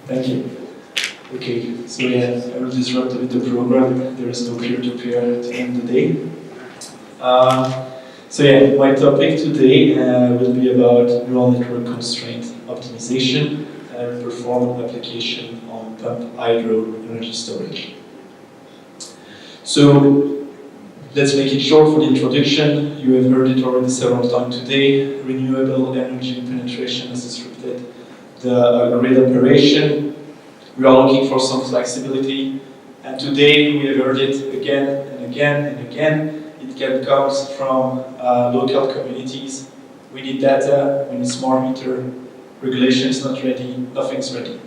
Thank you. Okay, so yeah, I will disrupt a bit the program. There is no peer-to-peer at the end of the day. So yeah, my topic today will be about neural network constraint optimization, and I will perform an application on pump hydro energy storage. So let's make it short for the introduction. You have heard it already several times today. Renewable energy penetration has disrupted the grid operation. We are looking for some flexibility, and today we have heard it again and again and again. It comes from local communities. We need data, we need smart meter, regulation is not ready, nothing's ready.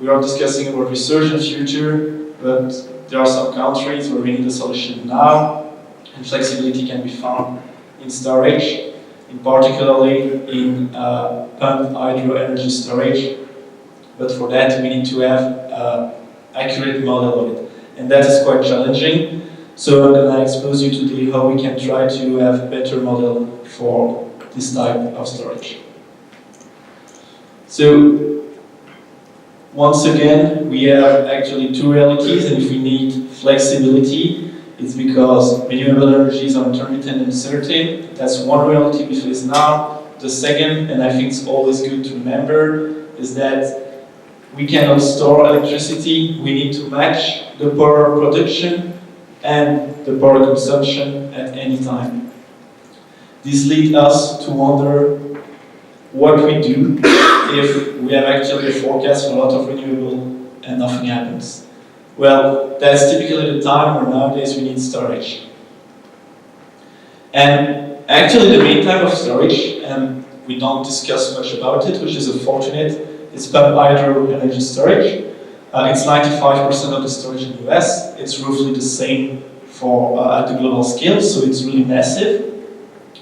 We are discussing about research and future, but there are some countries where we need a solution now, and flexibility can be found in storage, in particularly in pumped hydro energy storage. But for that, we need to have an accurate model of it. And that is quite challenging. So I'm going to expose you today how we can try to have a better model for this type of storage. So, once again, we have actually two realities, and if we need flexibility, it's because renewable energies are intermittent and uncertain. That's one reality we face now. The second, and I think it's always good to remember, is that we cannot store electricity. We need to match the power production and the power consumption at any time. This leads us to wonder what we do if we have actually a forecast for a lot of renewable and nothing happens. Well, that's typically the time where nowadays we need storage. And actually the main type of storage, and we don't discuss much about it, which is unfortunate, is pumped hydro energy storage. It's 95% of the storage in the US. It's roughly the same for at the global scale, so it's really massive.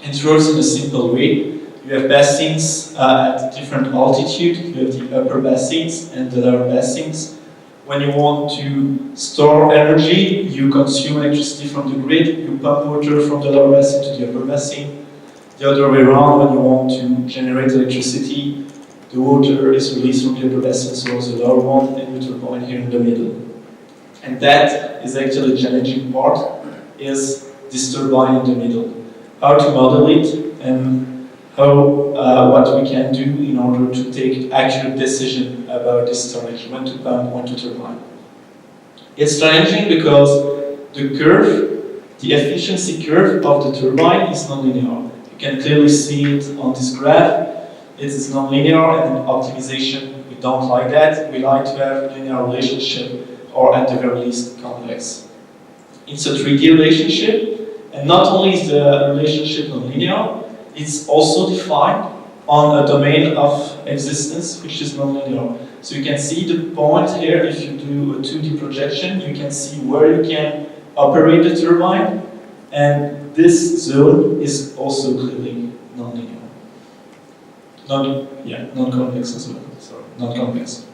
It works in a simple way. You have basins at different altitude. You have the upper basins and the lower basins. When you want to store energy, you consume electricity from the grid. You pump water from the lower basin to the upper basin. The other way around, when you want to generate electricity, the water is released from the upper basin towards the lower one, and the turbine here in the middle. And that is actually the challenging part, is this turbine in the middle. How to model it, and what we can do in order to take accurate decision about this storage, when to pump, when to turbine. It's challenging because the curve, the efficiency curve of the turbine is non-linear. You can clearly see it on this graph. It is non-linear, and in optimization, we don't like that. We like to have a linear relationship, or at the very least, convex. It's a 3D relationship, and not only is the relationship non-linear, it's also defined on a domain of existence, which is non-linear. So you can see the point here, if you do a 2D projection, you can see where you can operate the turbine, and this zone is also clearly non-linear. Non-convex as well, sorry, non-convex.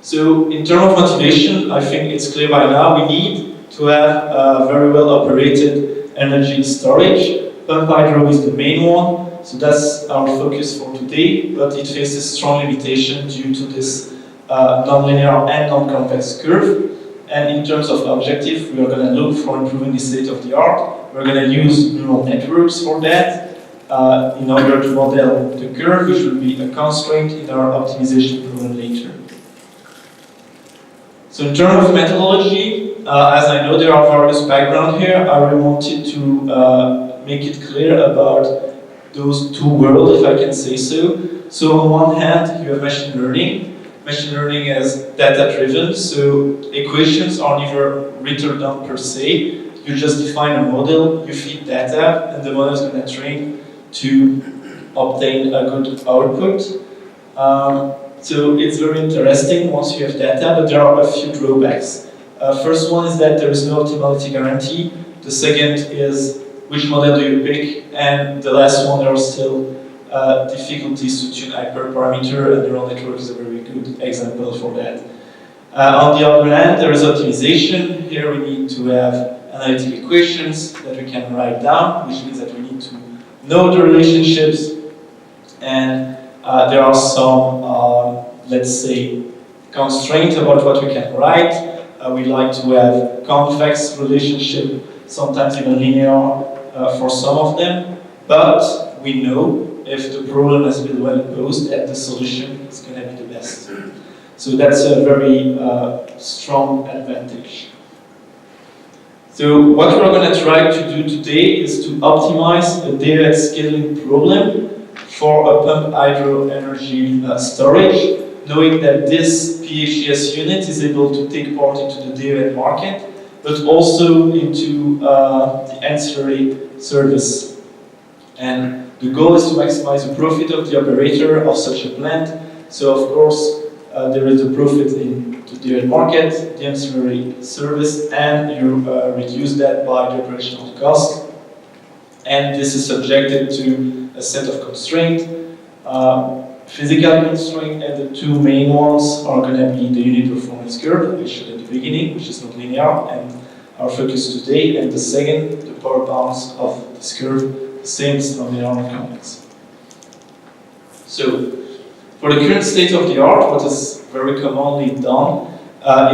So, in terms of motivation, I think it's clear by now we need to have a very well operated energy storage. Pump hydro is the main one, so that's our focus for today, but it faces strong limitation due to this non-linear and non-convex curve. And in terms of objective, we are going to look for improving the state of the art. We're going to use neural networks for that. In order to model the curve, which will be a constraint in our optimization program later. So in terms of methodology, as I know there are various backgrounds here, I really wanted to make it clear about those two worlds, if I can say so. So on one hand, you have machine learning. Machine learning is data-driven, so equations are never written down per se. You just define a model, you feed data, and the model is going to train to obtain a good output. So it's very interesting once you have data, but there are a few drawbacks. First one is that there is no optimality guarantee. The second is which model do you pick, and the last one, there are still difficulties to tune hyperparameter, and neural network is a very good example for that. On the other hand, there is optimization. Here we need to have analytic equations that we can write down, which means that we need to know the relationships, and there are some let's say, constraint about what we can write. We like to have convex relationship, sometimes even linear for some of them, but we know if the problem has been well posed that the solution is going to be the best. So that's a very strong advantage. So what we're going to try to do today is to optimize a daylight scaling problem for a pumped hydro energy storage, knowing that this PHES unit is able to take part into the daylight market, but also into the ancillary service. And the goal is to maximize the profit of the operator of such a plant. So of course, there is a profit in the dairy market, the ancillary service, and you reduce that by the operational cost. And this is subjected to a set of constraints, physical constraints, and the two main ones are going to be the unit performance curve, which I showed at the beginning, which is not linear, and our focus today, and the second, the power bounds of this curve, the same as non-linear mechanics. So, for the current state of the art, what is very commonly done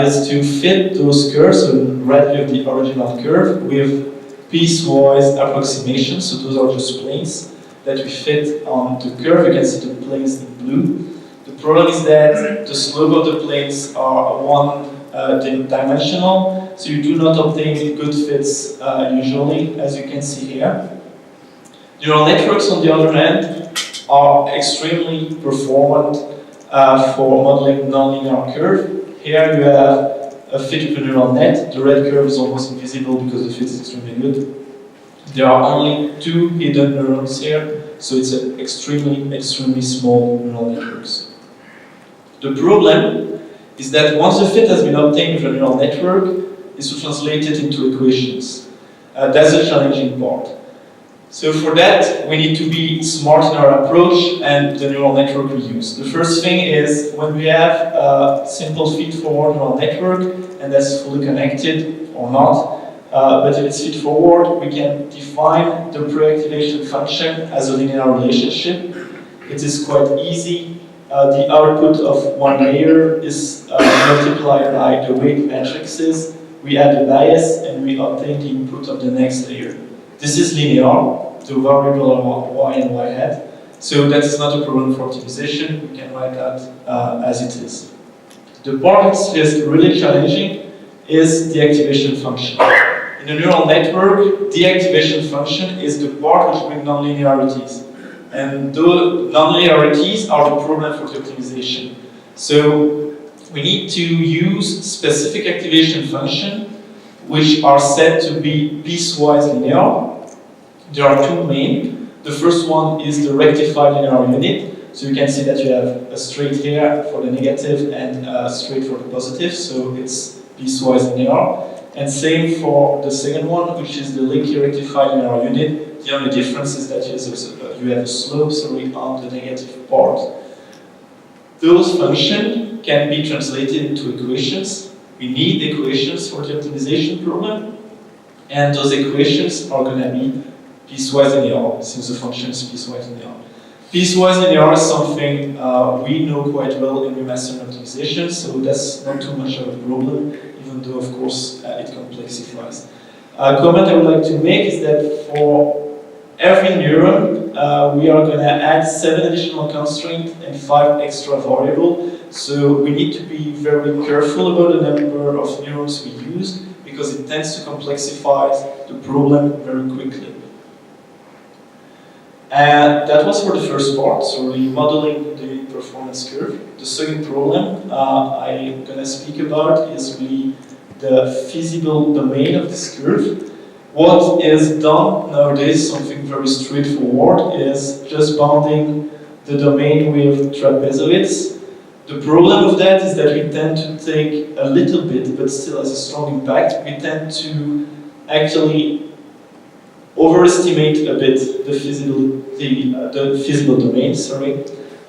is to fit those curves, so red you have the original curve, with piecewise approximations, so those are just planes that we fit on the curve. You can see the planes in blue. The problem is that the slope of the planes are one-dimensional, so you do not obtain good fits usually, as you can see here. Neural networks, on the other hand, are extremely performant for modeling nonlinear curve. Here you have a fit of a neural net. The red curve is almost invisible because the fit is extremely good. There are only 2 hidden neurons here, so it's an extremely small neural networks. The problem is that once the fit has been obtained with a neural network, it's to translate it into equations. That's the challenging part. So for that, we need to be smart in our approach and the neural network we use. The first thing is when we have a simple feed-forward neural network, and that's fully connected or not, but if it's feed-forward, we can define the pre-activation function as a linear relationship. It is quite easy. The output of one layer is multiplied by the weight matrices. We add a bias and we obtain the input of the next layer. This is linear, the variable are y and y hat, so that is not a problem for optimization. We can write that as it is. The part that is really challenging is the activation function. In a neural network, the activation function is the part which brings nonlinearities. And the nonlinearities are the problem for the optimization. So we need to use specific activation functions which are said to be piecewise linear. There are 2 main. The first one is the rectified linear unit. So you can see that you have a straight here for the negative and a straight for the positive. So it's piecewise linear. And same for the second one, which is the linear rectified linear unit. The only difference is that you have a slope on the negative part. Those functions can be translated into equations. We need equations for the optimization problem, and those equations are going to be piecewise linear, since the function is piecewise linear. Piecewise linear is something we know quite well in remaster optimization, so that's not too much of a problem, even though, of course, it complexifies. A comment I would like to make is that for every neuron, we are going to add 7 additional constraints and 5 extra variables. So we need to be very careful about the number of neurons we use, because it tends to complexify the problem very quickly. And that was for the first part, so really modeling the performance curve. The second problem I'm going to speak about is really the feasible domain of this curve. What is done nowadays, something very straightforward, is just bounding the domain with trapezoids. The problem of that is that we tend to take a little bit, but still has a strong impact. We tend to actually overestimate a bit the feasible domain,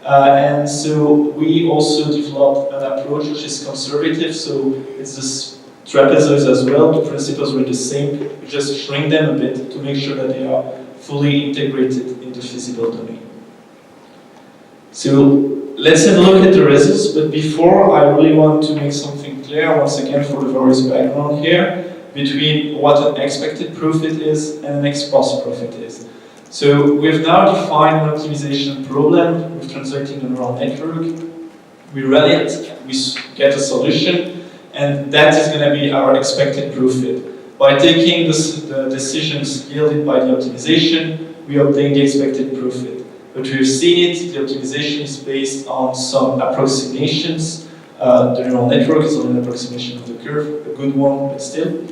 and so we also developed an approach which is conservative, so it's this trapezoids as well, the principles were the same, we just shrink them a bit to make sure that they are fully integrated in the feasible domain. So let's have a look at the results, but before I really want to make something clear once again for the various background here between what an expected profit is and an ex-post profit is. So we've now defined an optimization problem with translating the neural network. We run it, we get a solution, and that is going to be our expected profit. By taking the decisions yielded by the optimization, we obtain the expected profit. But we've seen it, the optimization is based on some approximations. The neural network is only an approximation of the curve, a good one, but still.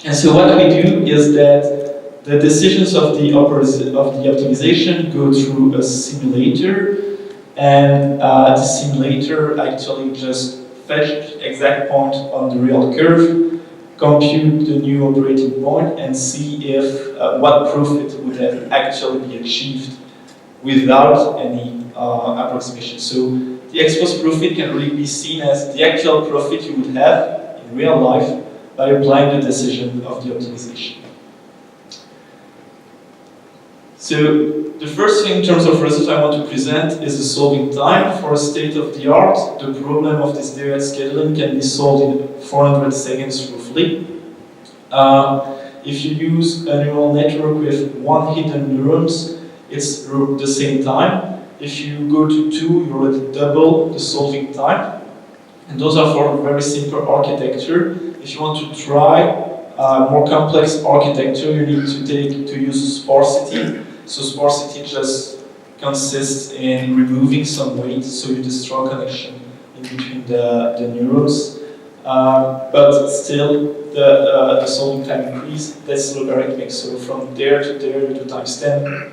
And so what we do is that the decisions of the optimization go through a simulator, and the simulator actually just fetch exact point on the real curve, compute the new operating point, and see if what profit would have actually be achieved without any approximation. So the ex-post profit can really be seen as the actual profit you would have in real life by applying the decision of the optimization. So the first thing in terms of result I want to present is the solving time. For a state-of-the-art, the problem of this daylight scheduling can be solved in 400 seconds roughly. If you use a neural network with one hidden neurons, it's the same time. If you go to 2, you already double the solving time. And those are for a very simple architecture. If you want to try more complex architecture, you need to use sparsity. So sparsity just consists in removing some weight, so you destroy connection in between the neurons. But still, the solving time increase, that's logarithmic. So from there to there, you do times 10.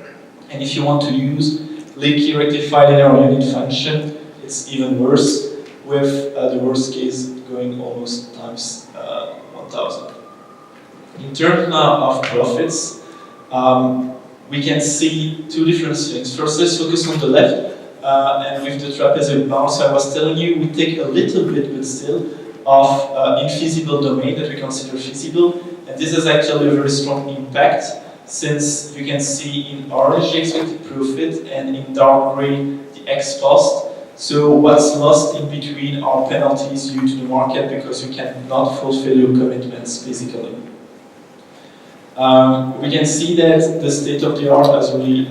And if you want to use leaky rectified linear unit function, it's even worse, with the worst case going almost times 1000. In terms now of profits, we can see two different things. First, let's focus on the left, and with the trapezoid bounce I was telling you, we take a little bit, but still, of infeasible domain that we consider feasible, and this has actually a very strong impact, since you can see in orange the expected profit and in dark gray the ex-post. So what's lost in between are penalties due to the market because you cannot fulfill your commitments, basically. We can see that the state-of-the-art has really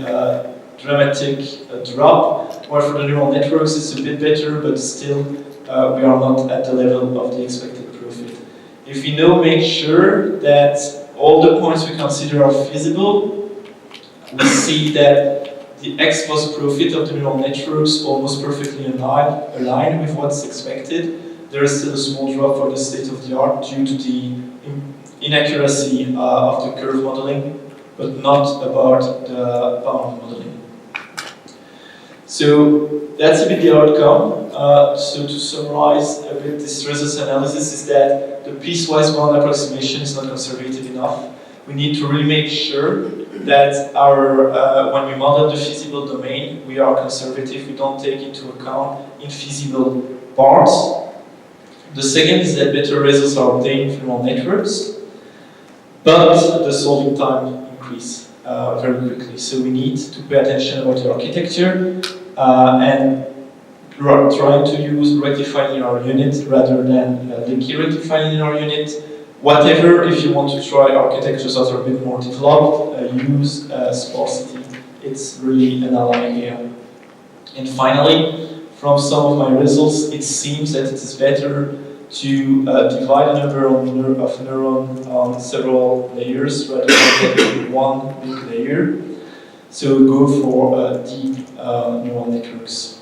dramatic drop, while for the neural networks it's a bit better, but still we are not at the level of the expected profit. If we now make sure that all the points we consider are feasible, we see that the ex-post profit of the neural networks almost perfectly align with what's expected. There is still a small drop for the state-of-the-art due to the inaccuracy of the curve modeling, but not about the bound modeling. So that's a bit the outcome. So to summarize a bit this results analysis is that the piecewise bound approximation is not conservative enough. We need to really make sure that when we model the feasible domain, we are conservative, we don't take into account infeasible parts. The second is that better results are obtained with neural networks, but the solving time increase very quickly. So we need to pay attention about the architecture and trying to use rectified linear unit rather than leaky rectified linear unit. Whatever, if you want to try architectures that are a bit more developed, use sparsity. It's really an ally here. And finally, from some of my results, it seems that it is better to divide a number of neurons on several layers rather than getting one big layer. So go for deep neural networks.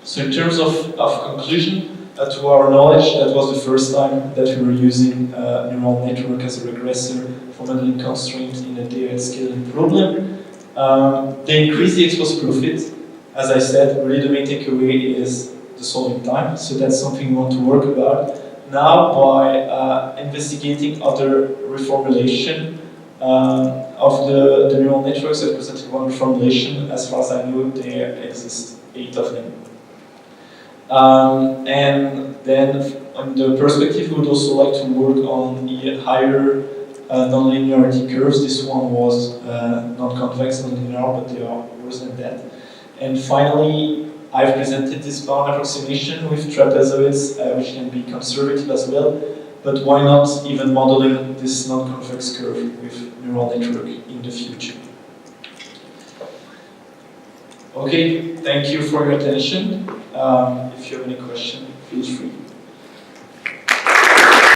So in terms of conclusion, to our knowledge, that was the first time that we were using neural network as a regressor for modeling constraints in a daylight scaling problem. They increase the ex-post profit. As I said, really the main takeaway is the solving time, so that's something we want to work about. Now, by investigating other reformulation of the neural networks, I presented one reformulation. As far as I know, there exist 8 of them. And then, on the perspective, we would also like to work on the higher nonlinearity curves. This one was non-convex, nonlinear, but they are worse than that. And finally, I've presented this bound approximation with trapezoids, which can be conservative as well, but why not even modeling this non-convex curve with neural network in the future? Okay, thank you for your attention. If you have any question, feel free.